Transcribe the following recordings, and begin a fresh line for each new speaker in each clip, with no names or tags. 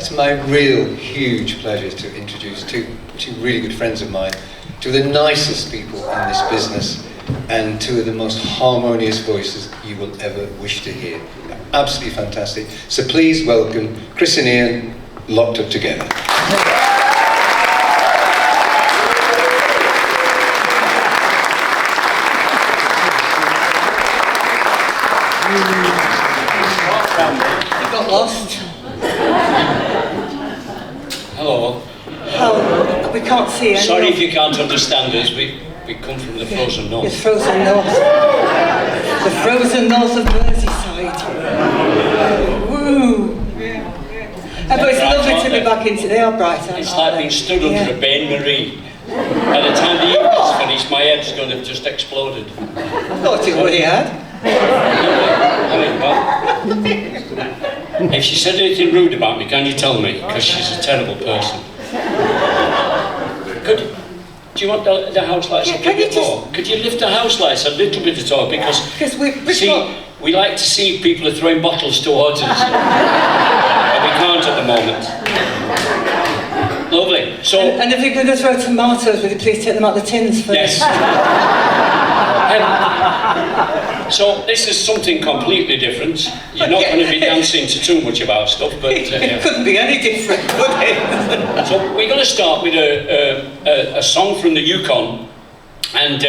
It's my real huge pleasure to introduce two really good friends of mine, two of the nicest people in this business, and two of the most harmonious voices you will ever wish to hear. Absolutely fantastic. So please welcome Chris and Ian, LocTup Together.
You got lost.
Hello.
How? We can't see anyone.
Sorry if you can't understand us. We come from the frozen north.
It's frozen north. The frozen north of Merseyside. Woo! But it's lovely to be back in today. They are bright, aren't
It's like being stood under a bain-marie. By the time the evening's finished, my head's going to have just exploded.
I thought you already had.
If she said anything rude about me, can you tell me? Because she's a terrible person. Do you want the house lights a bit more? Could you lift the house lights a little bit at all? Because we like to see if people are throwing bottles towards us. But we can't at the moment. Lovely. So,
and if you're going to throw tomatoes, would you please take them out the tins first?
Yes. So this is something completely different. You're not going to be dancing to too much about stuff, but
it couldn't be any different, could it?
So we're going to start with a song from the Yukon, and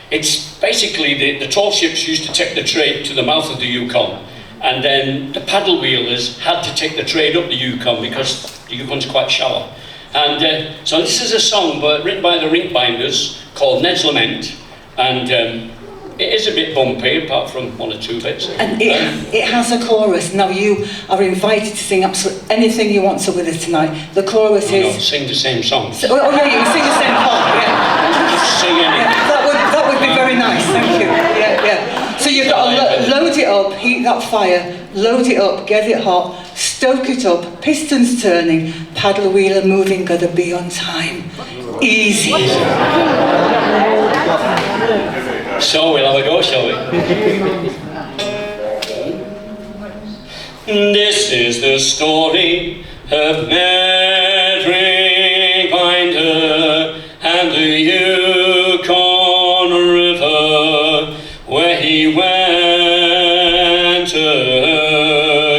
it's basically the tall ships used to take the trade to the mouth of the Yukon, and then the paddle wheelers had to take the trade up the Yukon because the Yukon's quite shallow. And so this is a song written by the Rinkbinders called Ned's Lament, and it is a bit bumpy, apart from one or two bits.
And it has a chorus. Now you are invited to sing absolutely anything you want to with us tonight. The chorus is...
No, sing the same song.
So, oh yeah, you can sing the same part, yeah.
Just sing anything.
Yeah, that would be very nice, thank you. Yeah. So you've got to load it up, heat that fire, load it up, get it hot, stoke it up, pistons turning, paddle wheeler moving, gotta be on time. Easy.
So we'll have a go, shall we? This is the story of Ned Rinkbinder and the Yukon River, where he went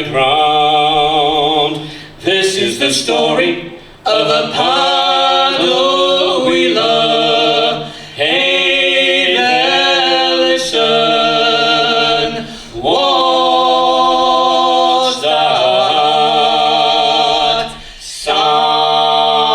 aground. This is the story of a paddle wheeler. Hey there, listen, what's that sound?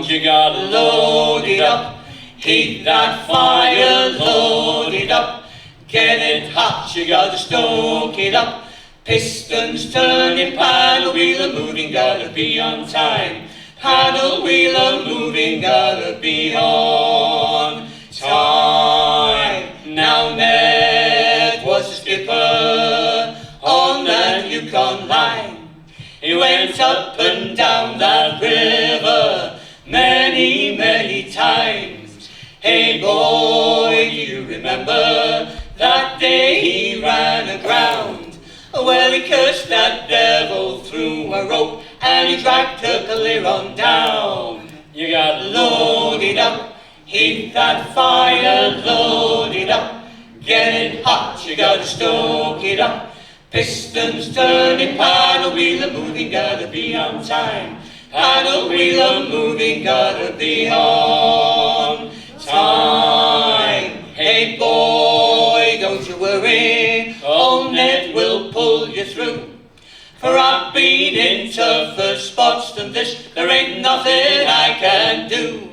You gotta load it up, heat that fire, load it up, get it hot, you gotta stoke it up, pistons turning, paddle wheeler moving, gotta be on time. Paddle wheeler moving, gotta be on time. Now Ned was the skipper on that Yukon line. He went up and down that river many, many times. Hey boy, do you remember that day he ran aground? Well, he cursed that devil through a rope and he dragged her clear on down. You gotta load it up, heat that fire, load it up, get it hot, you gotta stoke it up, pistons turning, paddle wheeler moving, gotta be on time. Paddle wheeler moving, gotta be on time. Hey boy, don't you worry, old Ned will pull you through. For I've been in tougher spots than this, there ain't nothing I can do.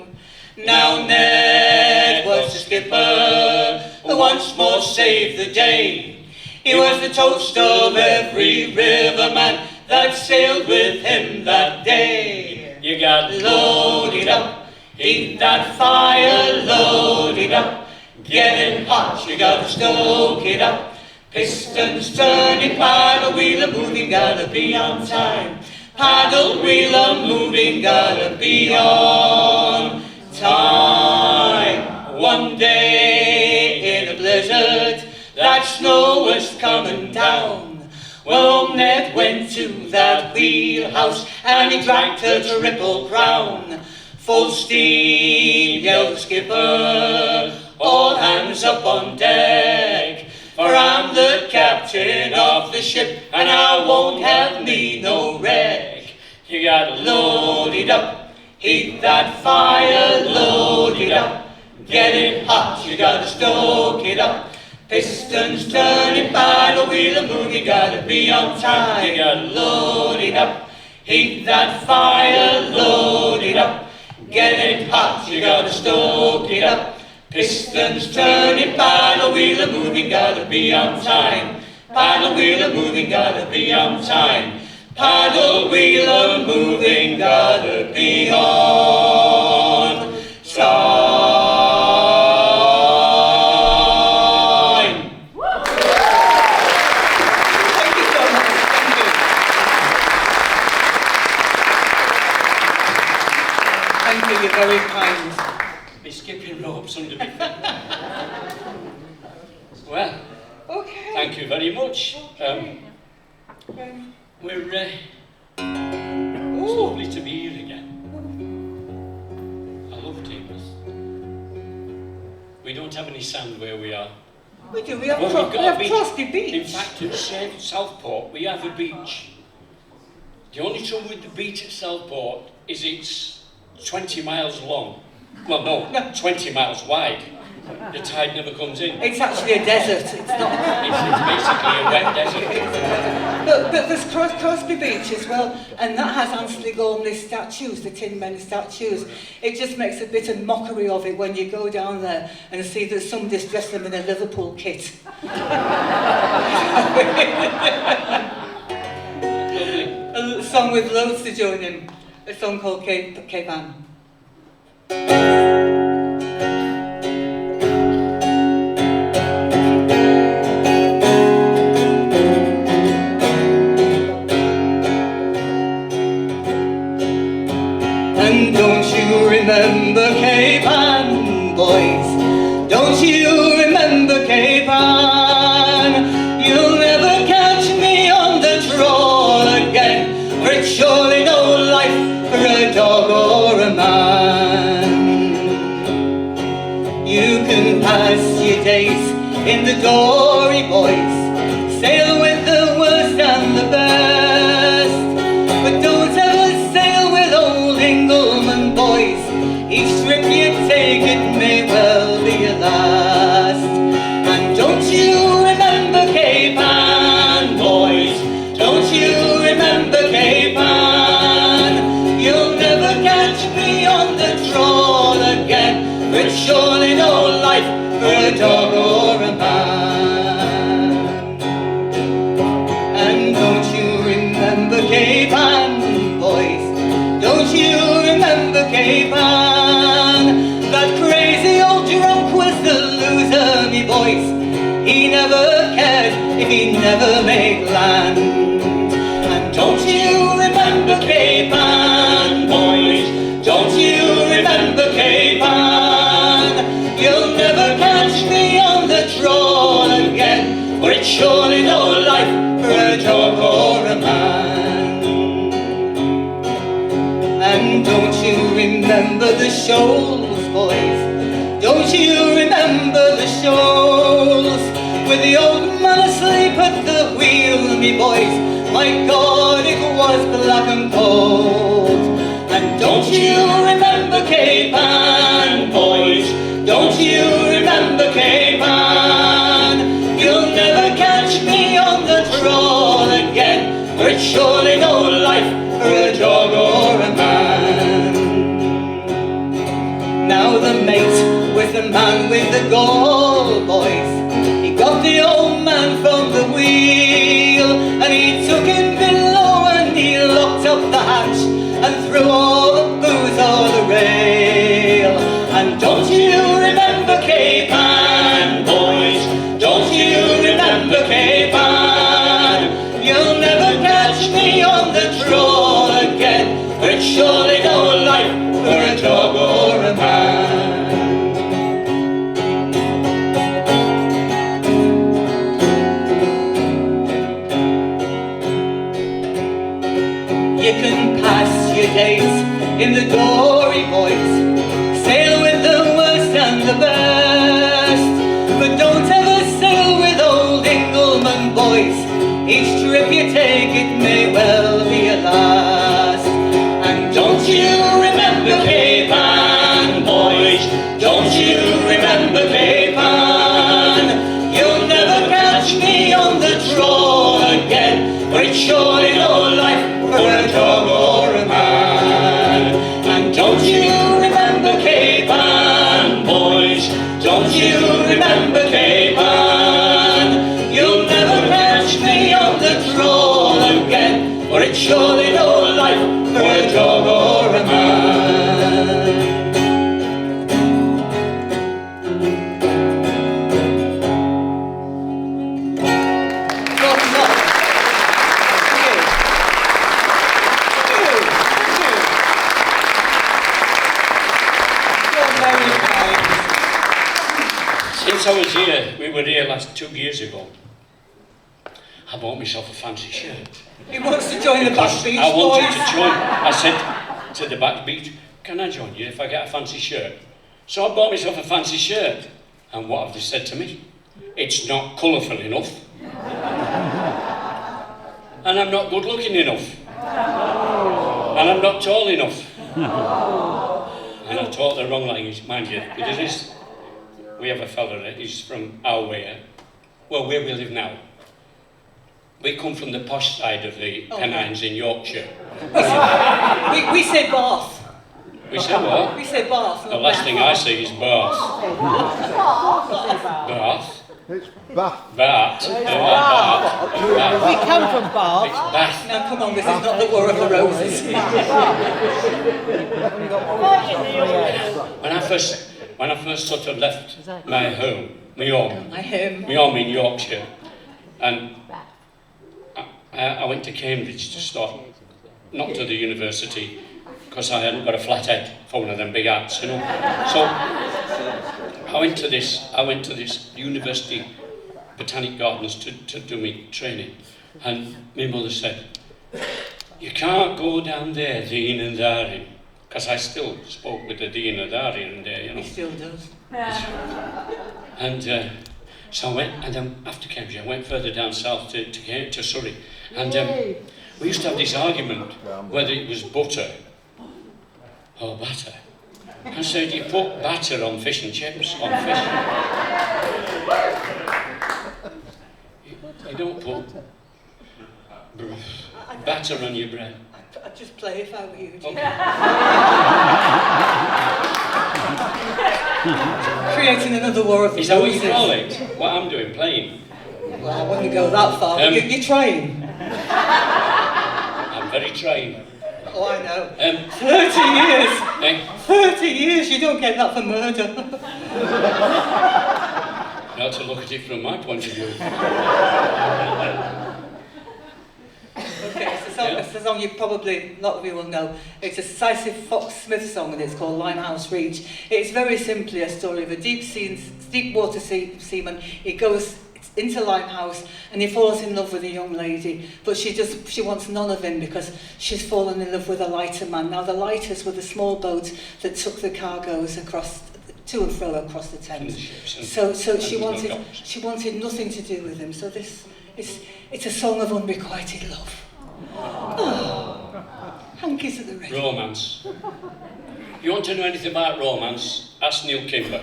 Now Ned was the skipper, who once more saved the day. He was the toast of every riverman that sailed with him that day. You got load it up, heat that fire, load it up, get it hot, you gotta stoke it up. Pistons turning, paddle wheeler moving, gotta be on time. Paddle wheeler moving, gotta be on time. One day in a blizzard, that snow was coming down. Well, old Ned went to that wheelhouse house, and he dragged her to Ripple Crown. Full steam, yelled the skipper, all hands up on deck, for I'm the captain of the ship, and I won't have me no wreck. You gotta load it up, heat that fire, load it up, get it hot, you gotta stoke it up. Pistons turning, paddle wheel and move, you gotta be on time, you gotta load it up, heat that fire, load it up, get it hot, you gotta stoke it up. Pistons turning, paddle wheel and moving, gotta be on time. Paddle wheel and moving, gotta be on time. Paddle wheel and moving, gotta be on time.
Thank you so much. Thank you, you're very kind.
Be skipping ropes under me feet. Well,
Okay.
thank you very much. We're it's lovely to be here again. I love Teignmouth. We don't have any sand where we are.
We do, we have,
Well, we've got a beach.
Crosby Beach.
In fact, at Southport, we have a beach. The only trouble with the beach at Southport is it's 20 miles long. Well, no, 20 miles wide. The tide never comes in.
It's actually a desert, it's not...
It's basically a wet desert.
But there's Crosby Beach as well, and that has Anthony Gormley statues, the Tin Men statues. It just makes a bit of mockery of it when you go down there and see that somebody's dressed them in a Liverpool kit. A song with loads to join in, a song called Cape Ann. And don't you remember Cape Ann, boys? Don't you remember Cape Ann? You'll never catch me on the trawl again, for it's surely no life for a dog or a man. You can pass your days in the dory, boys, sail with the worst and the best, but don't ever sail with old Ingleman, boys. Each trip you take, it may well be your last. And don't you remember Cape Ann, boys? Don't you remember Cape Ann? You'll never catch me on the trawl again, for it's surely no life for a dog or a man. And don't you remember Cape Ann, boys? Don't you remember Cape Ann? That crazy old drunk was the loser, me boys. He never cared if he never made land. And don't you remember Cape Ann, boys? Don't you remember Cape Ann? You'll never catch me on the trawl again, for it's surely no life for a dog or a man. And don't you remember the shoals, boys? Don't you remember the shoals? With the old man asleep at the wheel, me boys, my God, it was black and cold. And don't you remember Cape Ann, boys? Don't you remember Cape Ann? You'll never catch me on the trawl again, for it's surely no life for a dog or a man. Now the mate was the man with the gold, boys. He got the old man from the wheel, and he took him below and he locked up the hatch and threw all the booze over the rail. And don't you remember Cape Ann, boys? Don't you remember Cape Ann? You'll never catch me on the trawl again, for it's surely no life for a dog or a man. You can days in the dory, boys. Sail with the worst and the best, but don't ever sail with old Ingleman, boys. Each trip you take, it may well be a last. And don't you remember Cape Ann, boys? Don't you remember Cape Ann? You'll never catch me on the trawl again, for it's surely no life for a dog or a man. And don't you remember Cape Ann, boys? Don't you remember Cape Ann? You'll never catch me on the trawl again, for it's surely no life for a dog or a man.
Since I was here, we were here last 2 years ago, I bought myself a fancy shirt.
He wants to join the Back Beach
I wanted
Boys.
to join. I said to the Back Beach, can I join you if I get a fancy shirt? So I bought myself a fancy shirt. And what have they said to me? It's not colourful enough. And I'm not good looking enough. And I'm not tall enough. And I taught the wrong language, mind you. It is. We have a fella that is from our way, well, where we live now. We come from the posh side of the Pennines in Yorkshire.
We say Bath.
We say what?
We say Bath.
The last thing I see is Bath. Bath?
It's Bath.
Bath. Bath.
We come from Bath.
It's Bath.
Now come on, this is not the War of the Roses.
When I first sort of left my home, my home in Yorkshire, and I went to Cambridge to start, not to the university, because I hadn't got a flat head for one of them big hats, you know. So I went to this university botanic gardens to do my training, and my mother said, "You can't go down there, Dean and Darin," because I still spoke with the Dean and Darin there, you know.
He still does.
And so I went, and then after Cambridge, I went further down south to Surrey, and we used to have this argument whether it was butter or batter. I said, you put batter on fish and chips, on fish. You don't put batter on your bread.
I'd just play if I were you.
Okay.
Creating another War of the
Is that what you
Roses.
call it? What I'm doing, playing?
Well, I wouldn't go that far, but you're trying.
I'm very trying.
Oh, I know. 30 years! 30 years, you don't get that for murder.
Not to look at it from my point of view.
Okay, it's a song you probably, a lot of you will know. It's a Decisive Fox Smith song and it's called Limehouse Reach. It's very simply a story of a deep water seaman. He goes into Limehouse and he falls in love with a young lady, but she wants none of him because she's fallen in love with a lighter man. Now the lighters were the small boats that took the cargoes across to and fro across the Thames. So she wanted nothing to do with him. So it's a song of unrequited love. Oh, hankies at the ready.
Romance. You want to know anything about romance? Ask Neil Kimber.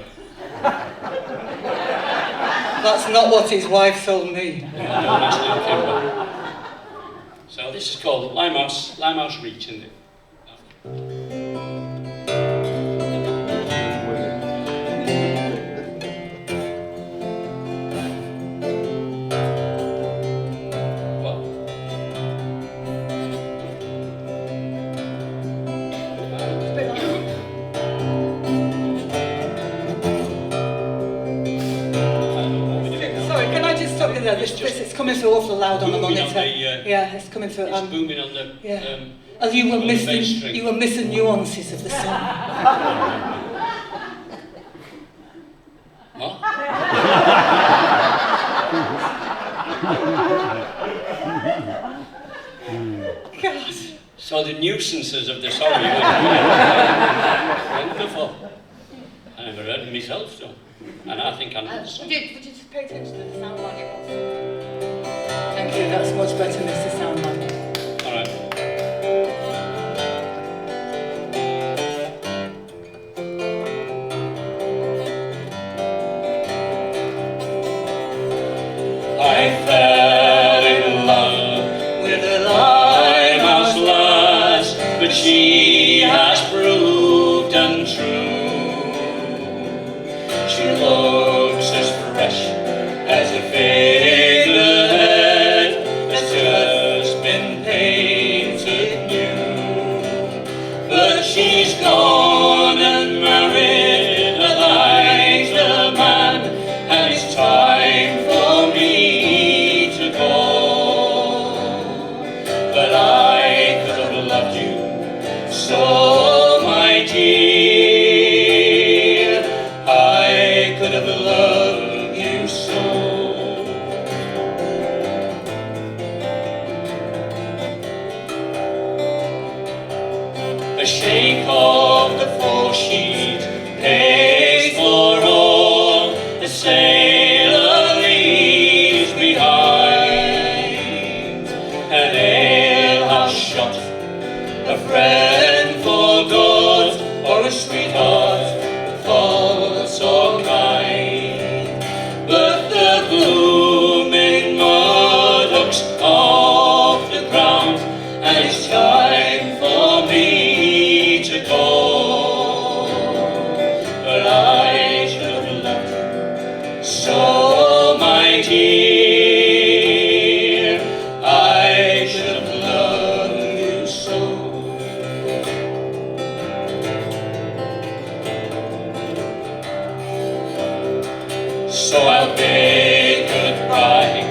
That's not what his wife told me.
No, don't ask Neil Kimber. So this is called Limehouse Reach, isn't it?
It's coming through awful loud on the monitor. Yeah, it's coming through.
It's booming on the.
Yeah. And you were missing nuances of the song.
What?
God.
So the nuisances of the sorry were wonderful. I never heard them myself, so. And I think I know the song.
Would you just pay attention to the sound man? Thank you, that's much better, Mr. Soundman.
All right. I fell in love with a limehouse lass, but she has proved untrue. She looks as fresh as a figurehead that's just been painted new. But she's gone and married a lighter man, and it's time for me to go. But I could have loved you so, my dear, I could have loved you so. A shake of the foresheet pays for all the sailor leaves behind. An alehouse shot, a friend for good, or a sweetheart false or kind. But the blooming murdoch's off the ground, and it's time for me to go. But I should have loved you so, my dear, I should have loved you so. So I'll bid goodbye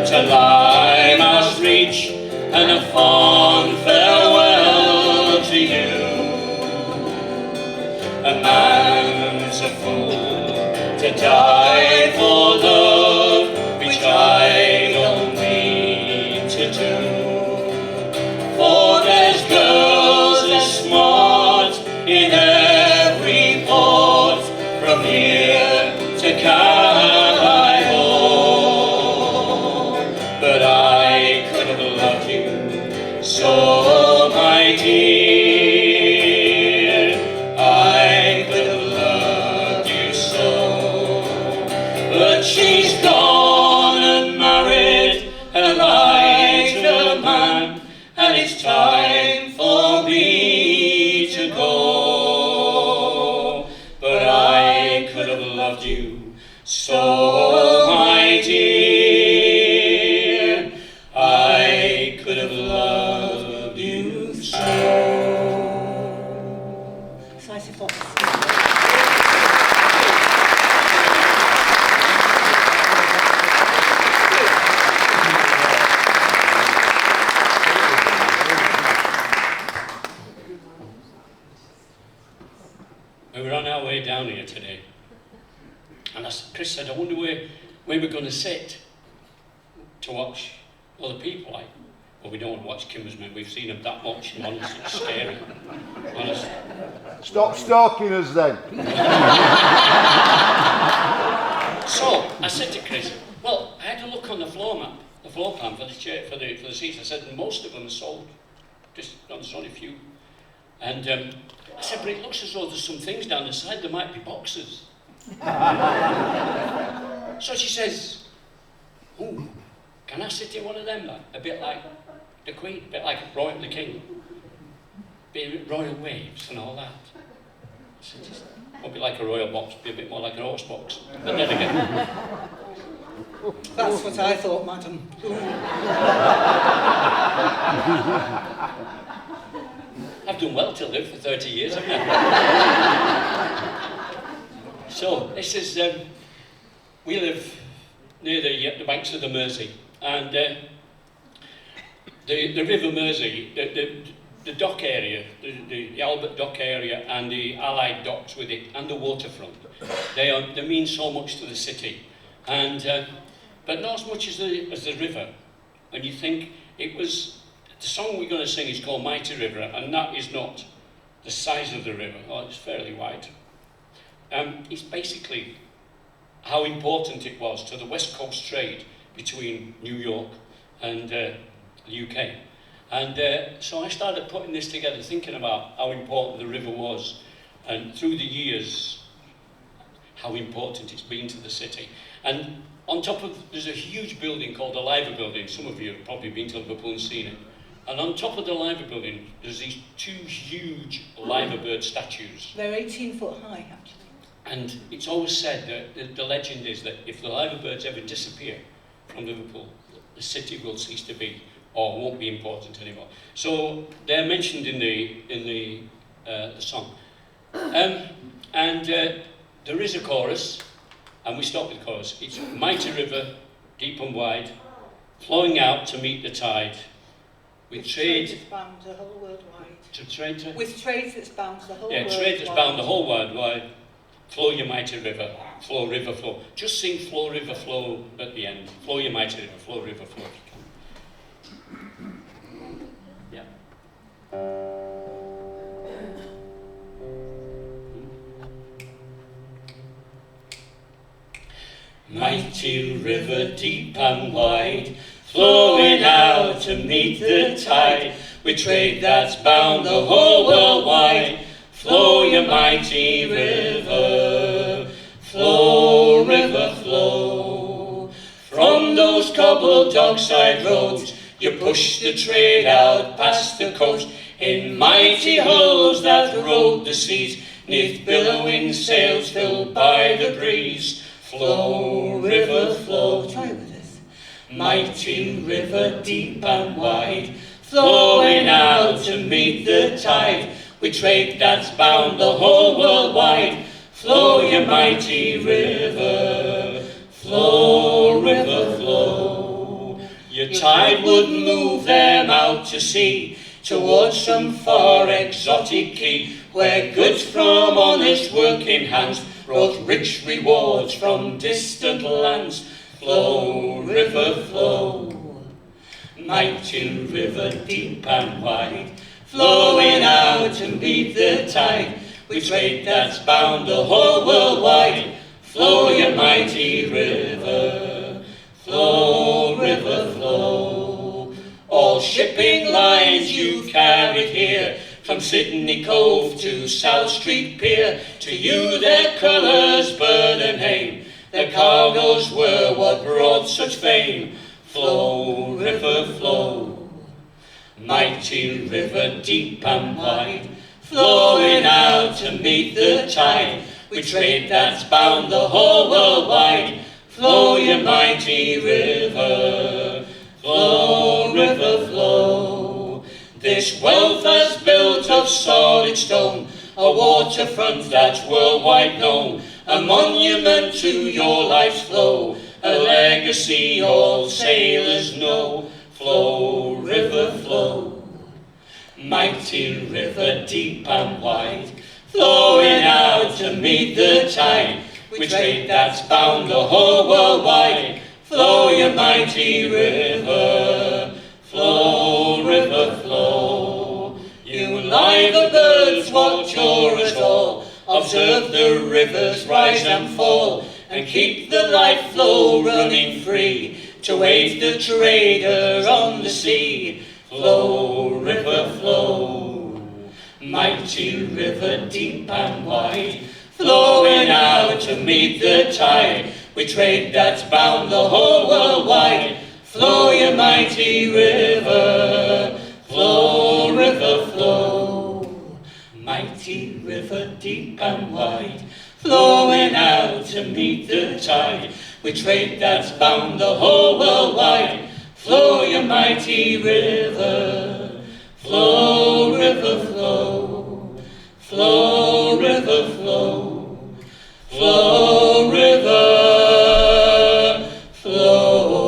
to Limehouse Reach, and a fond farewell to you. A man's a fool to die for love, which I don't mean to do. For there's girls as smart in every port, from here to Callao. But I could have loved you so, my dear, I could have loved you so. But she's gone and married a lighter man, and it's time for me to go. But I could have loved you so, my dear, I could have loved you so.
Slicey Fox.
We were on our way down here today, and Chris said, I wonder where we're going to sit to watch other people. Like, well, we don't want to watch Kimmersman, we've seen them that much, and honestly, it's scary. Honestly.
Stop stalking us then.
So I said to Chris, well, I had a look on the floor plan for the chair, for the seats. I said, most of them are sold. There's only a few. And I said, but it looks as though there's some things down the side, there might be boxes. So she says, ooh, can I sit in one of them? Like, a bit like the Queen, a bit like the King. Be royal waves and all that. I said, just won't be like a royal box, be a bit more like an horse box. But then again,
That's what I thought, madam.
I've done well to live for 30 years, haven't I? So, this is, we live near the banks of the Mersey, and the River Mersey, the dock area, the Albert Dock area, and the allied docks with it, and the waterfront, they mean so much to the city, and but not as much as the river. And you think it was The song we're going to sing is called Mighty River, and that is not the size of the river, it's fairly wide. It's basically how important it was to the West Coast trade between New York and the UK. And so I started putting this together, thinking about how important the river was, and through the years, how important it's been to the city. And on top of, there's a huge building called the Liver Building. Some of you have probably been to Liverpool and seen it. And on top of the Liver Building, there's these two huge liver bird statues.
They're 18 foot high, actually.
And it's always said that the legend is that if the liver birds ever disappear from Liverpool, the city will cease to be, or won't be important anymore. So they're mentioned in the song. There is a chorus, and we start with the chorus. It's mighty river, deep and wide, flowing out to meet the tide. With trade
that's bound the whole world wide.
With
trade that's bound the whole world wide.
Yeah, trade that's bound the whole world wide. Flow your mighty river, flow river flow. Just sing flow river flow at the end. Flow your mighty river, flow river flow if you can. Yeah. Mighty river deep and wide, flowing out to meet the tide, with trade that's bound the whole world wide. Flow your mighty river, flow river flow. From those cobbled dockside roads, you push the trade out past the coast, in mighty hulls that rode the seas, neath billowing sails filled by the breeze. Flow river flow.
Try with this.
Mighty river deep and wide, flowing out to meet the tide, with trade that's bound the whole world wide. Flow your mighty river, flow river flow. Your tide would move them out to sea, towards some far exotic key, where goods from honest working hands brought rich rewards from distant lands. Flow river flow. Mighty river deep and wide, flowing out to meet the tide, with trade that's bound the whole world wide. Flow your mighty river, flow river flow. All shipping lines you carried here, from Sydney Cove to South Street Pier, to you their colours, bird and aim, their cargoes were what brought such fame. Flow river flow. Mighty river deep and wide, flowing out to meet the tide, with trade that's bound the whole world wide. Flow your mighty river, flow river flow. This wealth has built of solid stone a waterfront that's worldwide known, a monument to your life's flow, a legacy all sailors know. Flow river flow. Mighty river deep and wide, flowing out to meet the tide, with trade that's bound the whole world wide. Flow your mighty river, flow river flow. You liver birds, watch o'er us all, observe the rivers rise and fall, and keep the life flow running free, to aid the trader on the sea. Flow river flow. Mighty river deep and wide, flowing out to meet the tide, with trade that's bound the whole world wide. Flow your mighty river, flow river flow. Mighty river deep and wide, flowing out to meet the tide, with trade that's bound the whole world wide. Flow your mighty river, flow river flow, flow river flow, flow river flow.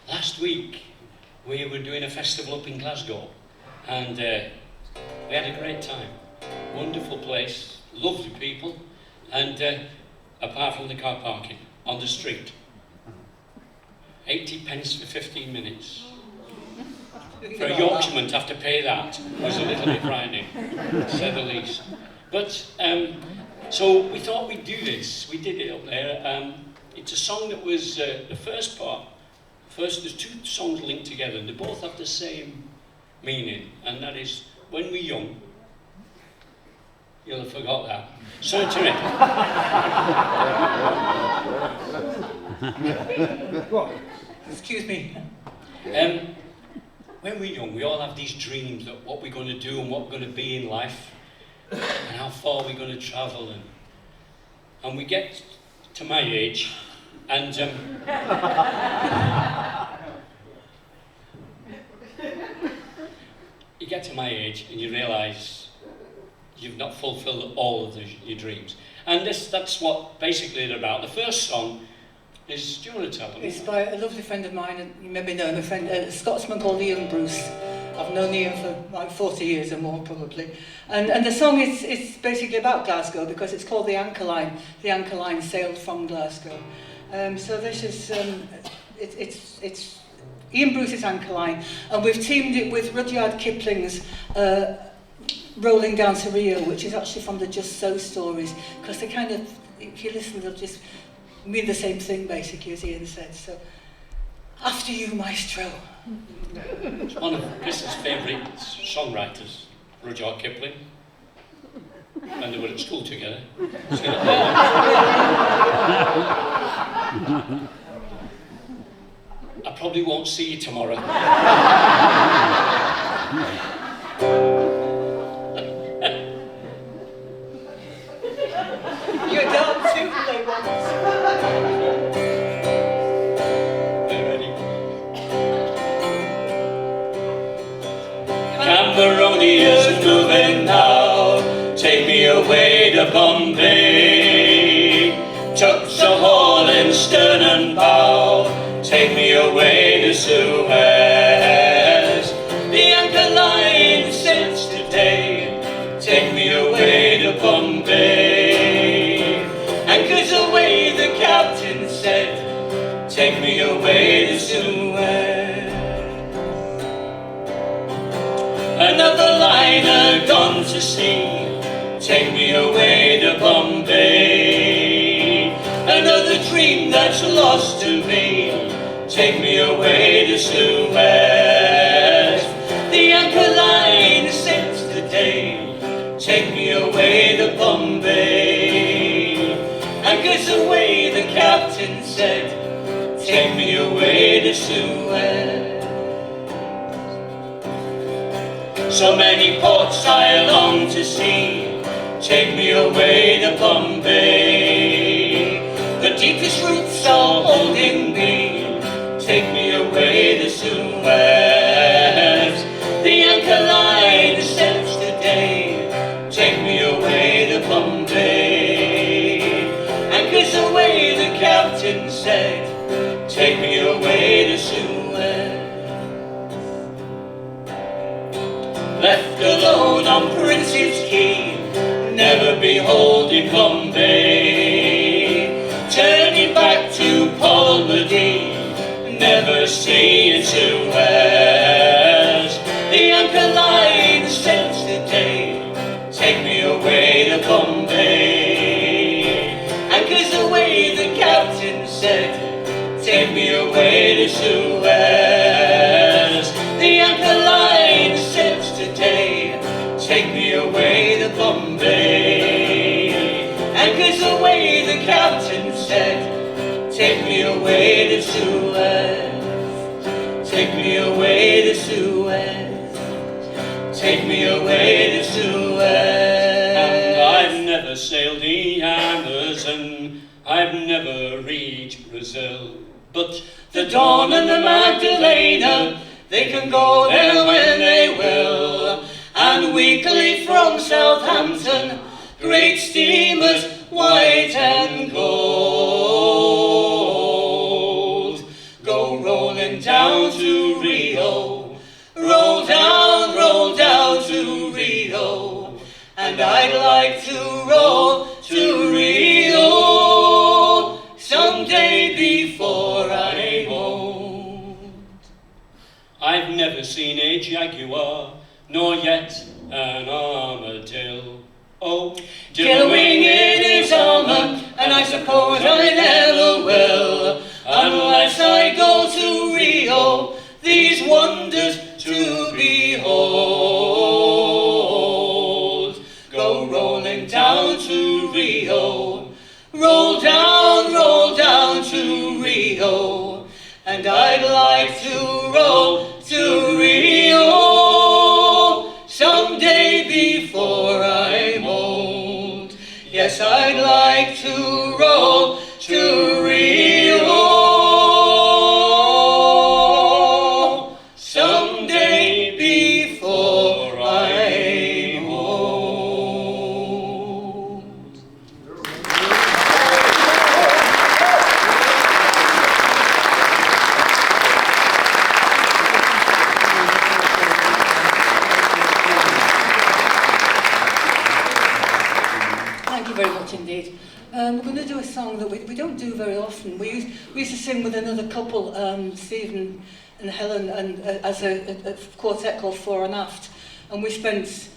Last week we were doing a festival up in Glasgow, great time. Wonderful place, lovely people, and apart from the car parking on the street. 80 pence for 15 minutes. For a Yorkshireman to have to pay that was a little bit frightening, to say the least. But, so we thought we'd do this. We did it up there. It's a song that was the first part. First, there's two songs linked together, and they both have the same meaning, and that is, when we're young, you'll have forgot that. So to it.
What? Excuse me.
When we're young, we all have these dreams of what we're going to do and what we're going to be in life, and how far we're going to travel, and we get to my age, and you get to my age and you realise you've not fulfilled all of your dreams. And that's what basically they're about. The first song is, do you want to tell them?
It's by a lovely friend of mine, and you maybe know him, a Scotsman called Ian Bruce. I've known Ian for like 40 years or more probably. And the song is basically about Glasgow because it's called The Anchor Line. The Anchor Line sailed from Glasgow. So this is, it's Ian Bruce's Anchor Line, and we've teamed it with Rudyard Kipling's Rolling Down to Rio, which is actually from the Just So stories, because they kind of, if you listen, they'll just mean the same thing basically, as Ian said. So, after you, Maestro.
It's one of Chris's favourite songwriters, Rudyard Kipling, and they were at school together. I probably won't see you tomorrow.
You're done too, they want.
Cameronia's moving now, take me away to Bombay. Tugs a haul in stern and bow, take me away to Suez. The anchor line since today, take me away to Bombay. Anchors away, the captain said, take me away to Suez. Another liner gone to sea, take me away to Bombay. Another dream that's lost to me, take me away to Suez. The anchor line since today, take me away to Bombay. Anchors away, the captain said, take me away to Suez. So many ports I long to see, take me away to Bombay. The deepest roots are holding me, take me away to Suez. The anchor line since today, take me away to Bombay. Anchors away, the captain said, take me away to Suez. Left alone on Prince's Quay, never beholding Bombay. Turning back to Palmady, never seeing Suez. The anchor line since today, take me away to Bombay. Anchors away, the captain said, take me away to Suez. The anchor line since today, take me away to Bombay. Anchors away, the captain said, take me away to Suez. Take me away to Suez. Take me away to Suez. And I've never sailed the Amazon, I've never reached Brazil, but the Dawn and the Magdalena, they can go there when they will. And weekly from Southampton, great steamers, white and gold, go rolling down to Rio. Roll down to Rio. and I'd like to roll to Rio someday before I'm old. I've never seen a jaguar, nor yet an armadillo. Oh, dillowing in his armour, and I suppose I never will, unless I go to Rio, these wonders to behold. Go rolling down to Rio, roll down to Rio, and I'd like to roll to Rio someday before I'm old. Yes, I'd like to roll to Rio someday before I'm old.
Thank you very much indeed. We're going to do a song that we don't do very often. We used to sing with another couple, Stephen and Helen, and as a quartet called Fore and Aft. And we spent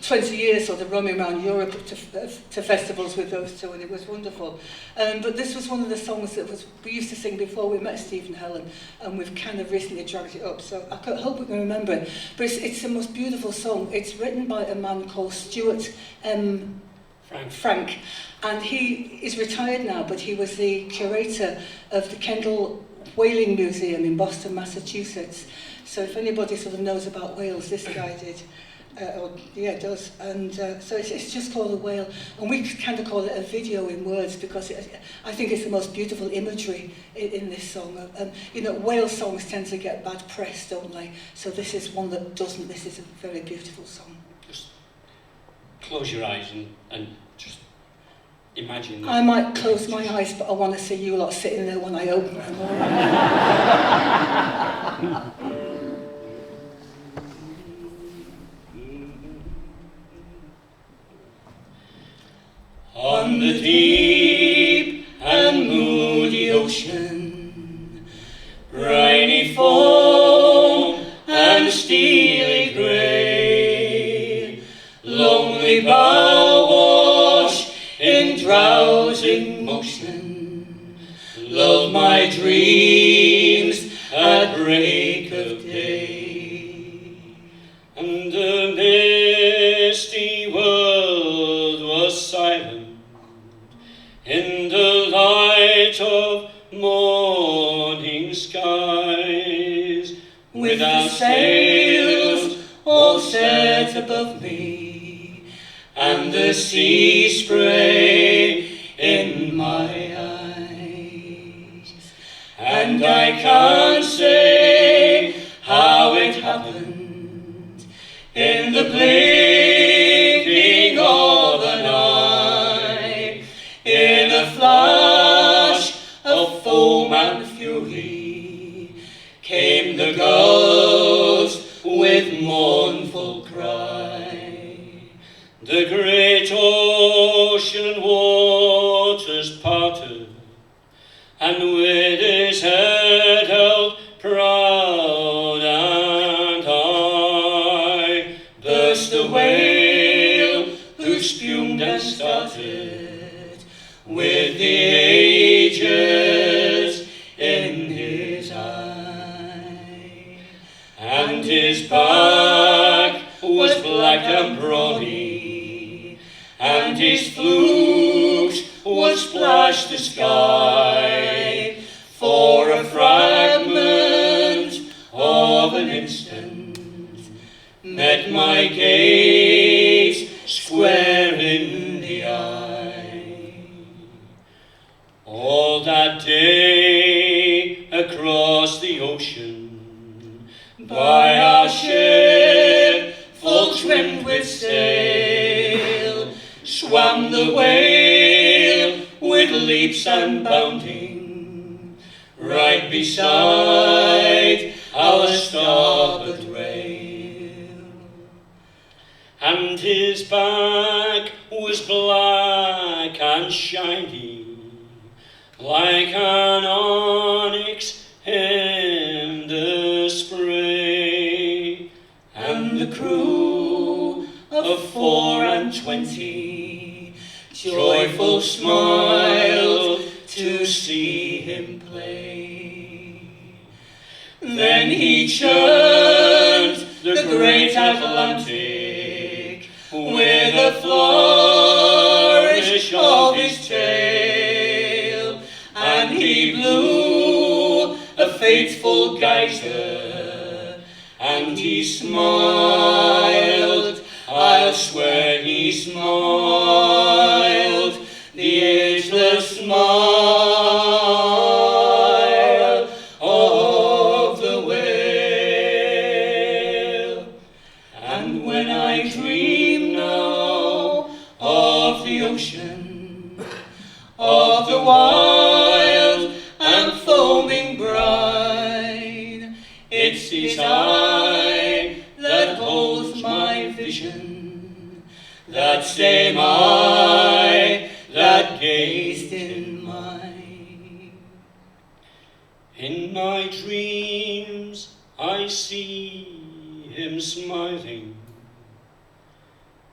20 years sort of roaming around Europe to festivals with those two, and it was wonderful. But this was one of the songs that we used to sing before we met Steve and Helen, and we've kind of recently dragged it up, so I hope we can remember it. But it's the most beautiful song. It's written by a man called Stuart Frank, and he is retired now, but he was the curator of the Kendall Whaling Museum in Boston, Massachusetts. So if anybody sort of knows about whales, this guy did. Does. And so it's just called A Whale. And we kind of call it a video in words because I think it's the most beautiful imagery in this song. Whale songs tend to get bad press, don't they? So this is one that doesn't. This is a very beautiful song.
Just close your eyes and just imagine that.
I might close my eyes, but I want to see you lot sitting there when I open them.
On the deep and moody ocean, briny foam and steely grey, lonely bow wash in drowsing motion, lull my dreams at break of day. And the misty world was silent in the light of morning skies, without sails all set above me, and the sea spray in my eyes. And I can't say how it happened in the blinking of an eye, in a flash of foam and fury, came the gulls with mournful cry. The great ocean waters parted, and with his head held proud and high, burst the whale who spumed and started, with the ages in his eye. And his back was black and brawny, and his flukes would splash the sky. For a fragment of an instant met my gaze square in the eye. All that day across the ocean, by our ship full trimmed with sail, swam the whale with leaps and bounding, right beside our starboard rail. And his his back was black and shiny, like an onyx in the spray, and the crew of 24 joyful smiled to see him play. Then he churned the great Atlantic with a flourish of his tail, and he blew a fateful geyser, and he smiled, I'll swear he smiled, the ageless smile of the whale. And when I dream now of the ocean, of the wild and foaming brine, it's his eye that holds my vision, that same eye that gazed in mine. In my dreams I see him smiling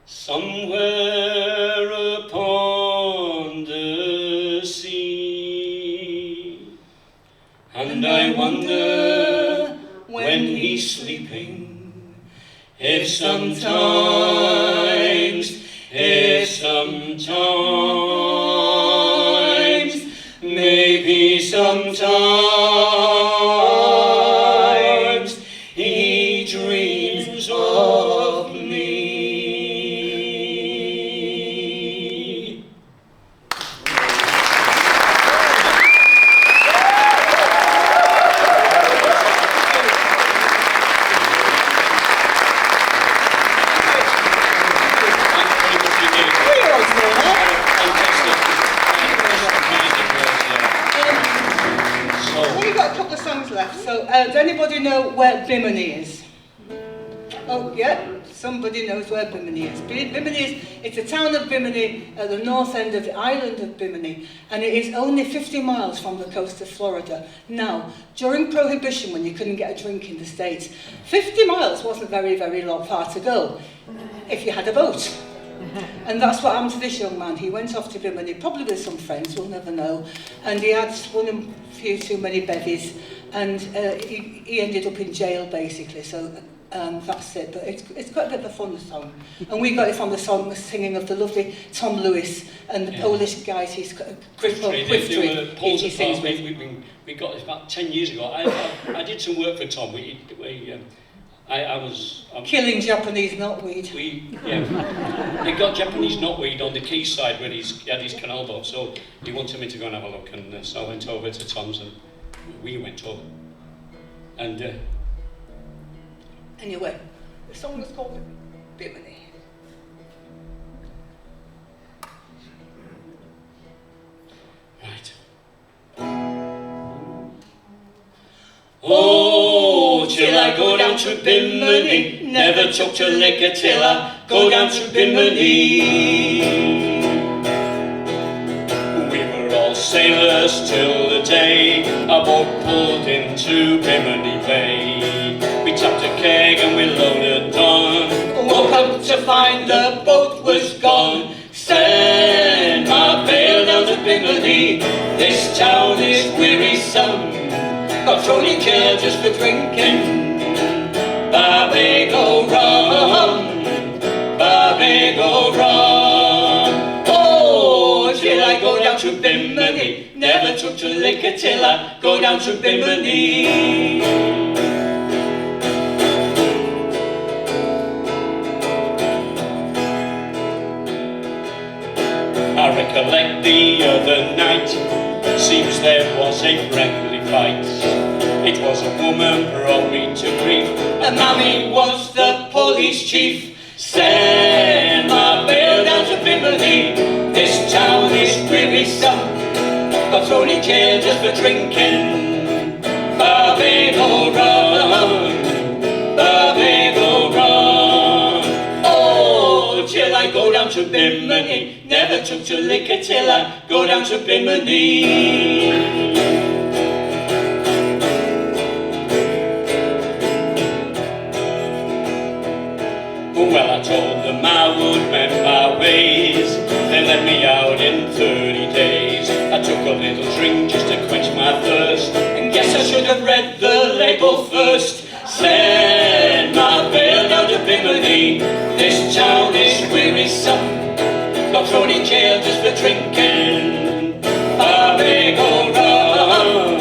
somewhere upon the sea, and I wonder when he's sleeping if sometimes, maybe sometimes he dreams of me.
We've got a couple of songs left, so does anybody know where Bimini is? Oh, yeah, somebody knows where Bimini is. Bimini it's a town of Bimini at the north end of the island of Bimini, and it is only 50 miles from the coast of Florida. Now, during Prohibition, when you couldn't get a drink in the States, 50 miles wasn't very, very long far to go if you had a boat. And that's what happened to this young man. He went off to Bimini, probably with some friends, we'll never know, and he had one a few too many bevies, and he ended up in jail, basically, so that's it. But it's quite a bit of a fun song. And we got it from the singing of the lovely Tom Lewis and the Polish guys, he's
Quiftry, we got it about 10 years ago. I did some work for Tom. I was
killing Japanese knotweed.
He got Japanese knotweed on the quayside when he had his canal boat, so he wanted me to go and have a look, and so I went over to Tom's and we went over. And
anyway, the song was called Bimini.
Right. Oh, till I go down to Bimini, never took to liquor till I go down to Bimini. We were all sailors till the day our boat pulled into Bimini Bay. We tapped a keg and we loaded on, woke up to find the boat was gone. Send my pail down to Bimini, this town is wearisome. Got thrown in jail just for drinking Barbago rum, Barbago rum. Oh, till I go down to Bimini, never took to liquor till I go down to Bimini. I recollect the other night, seems there was a friendly fight. It was a woman brought me to grief, and Mammy was the police chief. Send my bail down to Bimini, this town is wearisome. Got thrown in jail just for drinking Barbago rum, Barbago rum. Oh, till I I go down to Bimini. Never took to liquor till I go down to Bimini. Well, I told them I would mend my ways. They let me out in 30 days. I took a little drink just to quench my thirst, and guess I should have read the label first. Send my bail down to Bimini. This town is wearisome. Got thrown in jail just for drinking. Barbago rum,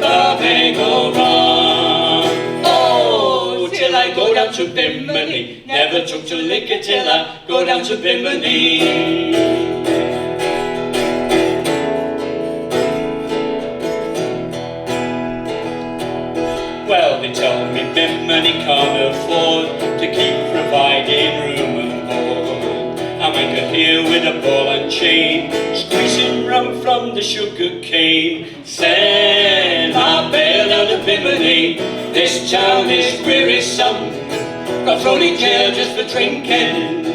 Barbago rum. Oh, till I go down to Bimini. Never took to liquor till I go down to Bimini. Well, they tell me Bimini can't afford to keep providing room and board. I'm anchored here with a ball and chain, squeezing rum from the sugar cane. Send my bail down to Bimini. This town is wearisome. Got thrown in jail just for drinking.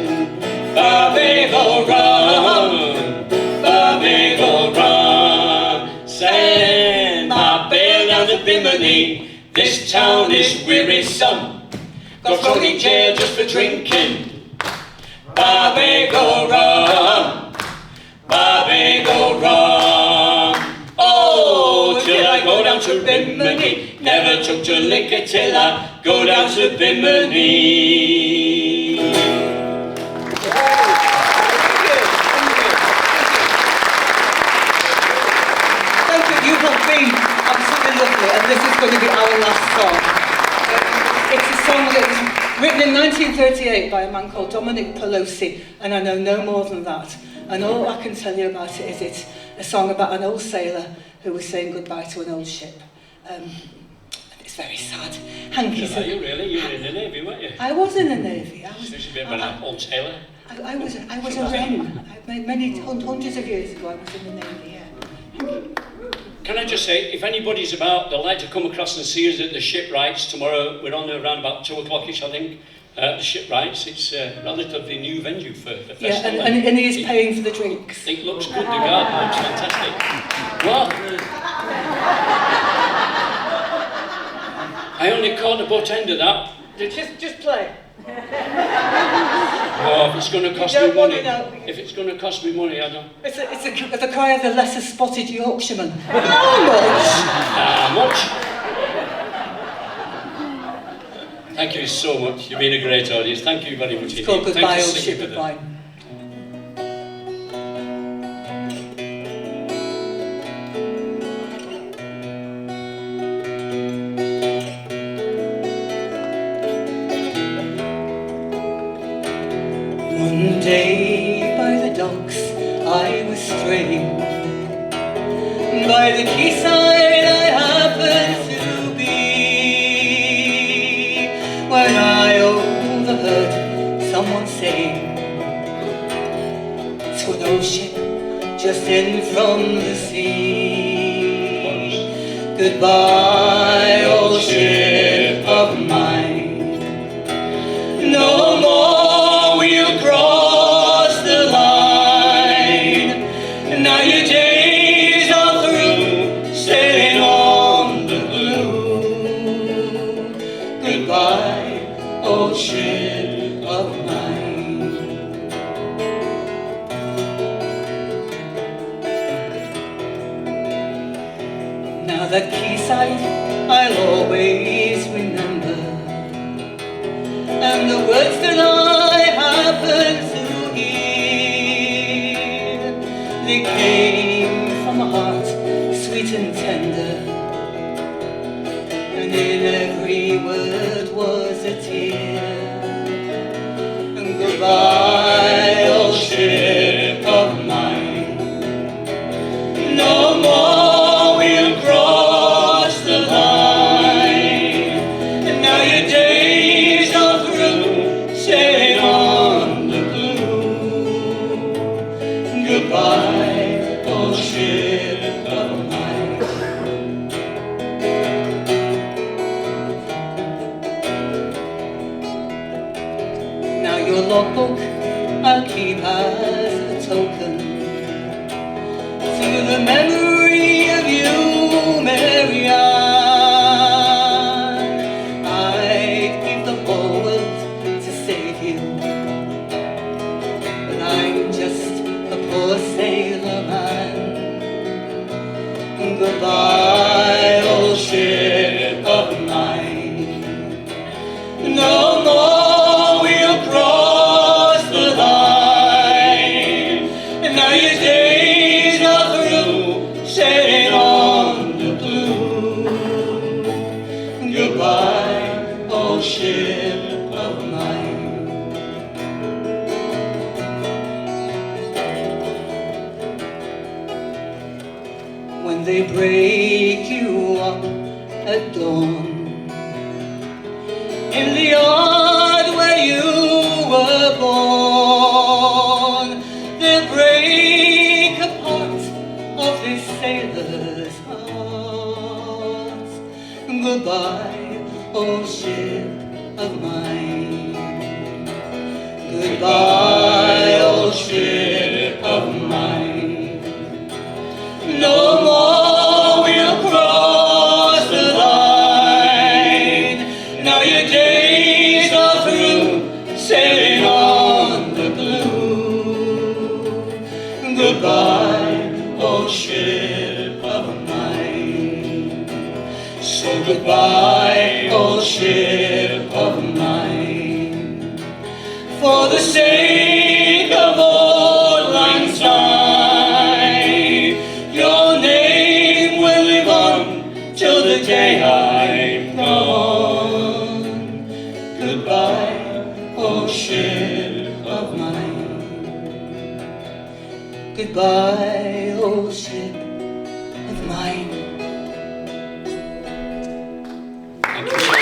Barbago rum, Barbago rum. Send my bail down to Bimini. This town is wearisome. Got thrown in jail just for drinking. Barbago rum, Barbago rum. Oh, till I go down to Bimini. Never took to liquor till I go down to Bimini.
Thank you. You have been absolutely lovely, and this is going to be our last song. It's a song that was written in 1938 by a man called Dominic Pelosi, and I know no more than that. And all I can tell you about it is it's a song about an old sailor who was saying goodbye to an old ship. It's very sad. Hanky's
Are you really? You were in the Navy, weren't you?
I was in the Navy. I was
a bit of an old sailor.
I was a wren. Many hundreds of years ago I was in the Navy, yeah.
Can I just say, if anybody's about, they'd like to come across and see us at the Shipwrights tomorrow. We're on there around about 2 o'clock-ish, I think. The Shipwrights, it's a relatively new venue for the festival.
Yeah, and he is paying for the drinks.
It looks good, the garden looks fantastic. What? I only caught the butt end of that.
Just play.
Oh, if it's going to cost me money. If it's going to cost me money, I don't.
It's the cry of the lesser spotted Yorkshireman. How much?
How much? Thank you so much. You've been a great audience. Thank you very much.
It's called Goodbye, Old
Ship
Ship of Mine. One day by the docks I was straying. By the quayside I happened to be, when I overheard someone saying to an old ship just in from the sea, goodbye, old ship of mine, no more we'll cross the line. Now your days are through, sailing on the blue. Goodbye, old ship of mine. Now that quayside I'll always remember, and the words that I happen to hear, they came from a heart sweet and tender, and in every word was a tear. And goodbye, old ship of mine, no more we'll cross the line. And now your days are through, say they break you up at dawn. In the yard where you were born, they break a part of this sailor's heart. Goodbye, old ship of mine. Goodbye, old ship of mine. No more we'll cross the line. Now your days are through, sailing on the blue. Goodbye, old ship of mine. So goodbye, old ship of mine. For the sake of old lang syne, your name will live on till the day I'm gone. Goodbye, old ship of mine. Goodbye, old ship of mine.
Thank you.